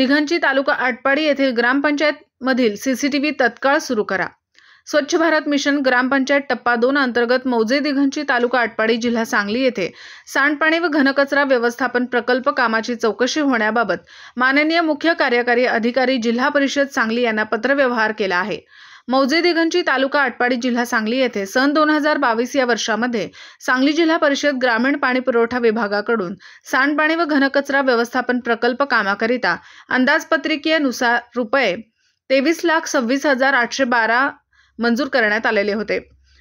दिघंची तालुका आटपाडी येथील ग्रामपंचायत मधील सीसीटीव्ही तत्काळ सुरू करा। स्वच्छ भारत मिशन ग्रामपंचायत टप्पा 2 अंतर्गत मौजे दिघंची तालुका आटपाडी जिल्हा सांगली येथे सांडपाणी व घनकचरा व्यवस्थापन प्रकल्प कामाची चौकशी होण्याबाबत माननीय मुख्य कार्यकारी अधिकारी जिल्हा परिषद सांगली यांना पत्रव्यवहार केला आहे। मौजे दिघंची तालुका आटपाडी जिल्हा सांगली येथे सन 2022 या वर्षामध्ये सांगली जिल्हा परिषद ग्रामीण पाणी पुरवठा विभागाकडून सांडपाणी व घनकचरा व्यवस्थापन प्रकल्प कामाकरिता अंदाजपत्रकीयनुसार रुपये 23,26,812 मंजूर करण्यात आलेले होते।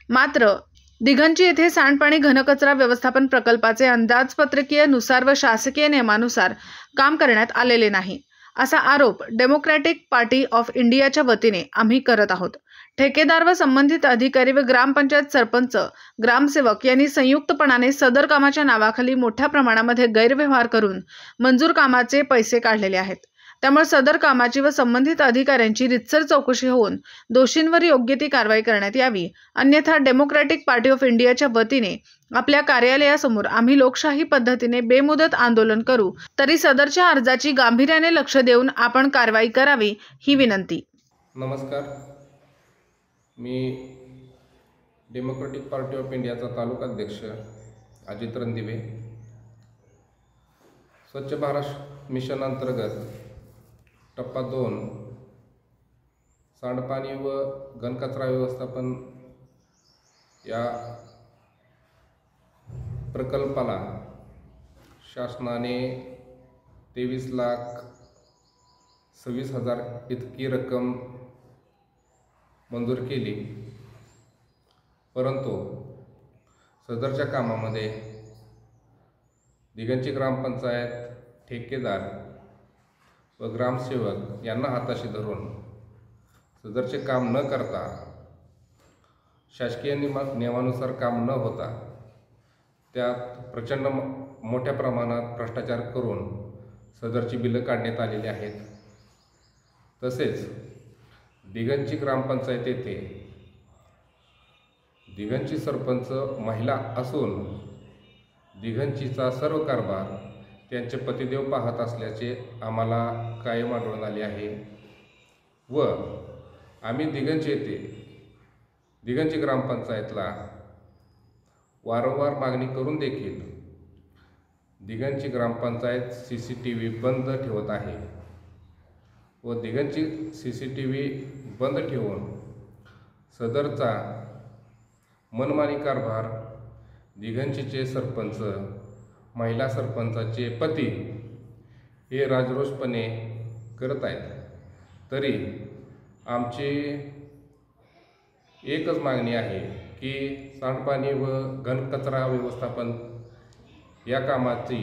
मात्र दिघंची येथे सांडपाणी घनकचरा व्यवस्थापन प्रकल्पाचे अंदाजपत्रकीयनुसार व शासकीय नियमानुसार काम करण्यात आलेले नाही असा आरोप डेमोक्रॅटिक पार्टी ऑफ इंडियाच्या वतीने आम्ही करत आहोत। ठेकेदार व संबंधित अधिकारी व ग्रामपंचायत सरपंच ग्रामसेवक यांनी संयुक्तपणाने सदर कामाच्या नावाखाली मोठ्या प्रमाणामध्ये गैरव्यवहार करून मंजूर कामाचे पैसे काढलेले आहेत। त्यामुळे सदर कामाची व संबंधित अधिकाऱ्यांची रितसर चौकशी होऊन दोषींवर योग्य ती कारवाई करण्यात यावी, अन्यथा डेमोक्रॅटिक पार्टी ऑफ इंडियाच्या वतीने आपल्या कार्यालयासमोर आम्ही लोकशाही पद्धतीने बेमुदत आंदोलन करू। तरी सदरच्या अर्जाची गांभीर्याने लक्ष देऊन आपण कारवाई करावी ही विनंती। नमस्कार, मी डेमोक्रॅटिक पार्टी ऑफ इंडियाचा तालुका अध्यक्ष अजित रणदिवे। स्वच्छ भारत मिशन अंतर्गत टप्पा 2 सांडपाणी व घनकचरा व्यवस्थापन या प्रकल्पाला शासनाने 23,26,000 इतकी रक्कम मंजूर केली, परंतु सदरच्या कामामध्ये दिघंची ग्रामपंचायत, ठेकेदार व ग्रामसेवक यांना हाताशी धरून सदरचे काम न करता, शासकीय नियमानुसार काम न होता त्यात प्रचंड मोठ्या प्रमाणात भ्रष्टाचार करून सदरची बिलं काढण्यात आलेली आहेत। तसेच दिघंची ग्रामपंचायत येथे दिघंची सरपंच महिला असून दिघंचीचा सर्व कारभार त्यांचे पतिदेव पाहत असल्याचे आम्हाला कायम आढळून आले आहे व आम्ही दिघंची ग्रामपंचायतला वारंवार मागणी करून देखील दिघंची ग्रामपंचायत सीसीटीव्ही बंद ठेवत आहे व दिघंची सीसीटीव्ही बंद ठेवून सदरचा मनमानी कारभार दिघंचीचे सरपंच, महिला सरपंचाचे पती हे राजरोषपणे करत आहेत। तरी आमची एकच मागणी आहे की सांडपाणी व घनकचरा व्यवस्थापन या कामाची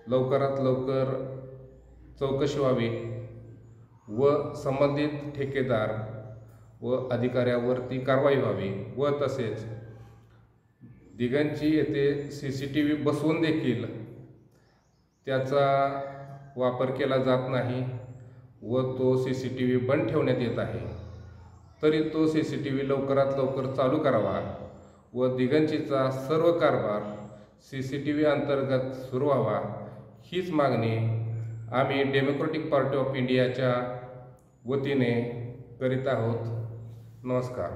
लवकरात लवकर चौकशी व्हावी व संबंधित ठेकेदार व अधिकाऱ्यावरती कारवाई व्हावी व तसेच दिघंची येथे सीसीटीव्ही बसवून देखील त्याचा वापर केला जात नाही व तो सीसीटीव्ही बंद ठेवण्यात येत आहे। तरी तो सीसीटीव्ही लवकरात लवकर चालू करावा व दिघंचीचा सर्व कारभार सीसीटीव्ही अंतर्गत सुरू व्हावा हीच मागणी आम्ही डेमोक्रॅटिक पार्टी ऑफ इंडियाच्या वतीने करीत आहोत। नमस्कार।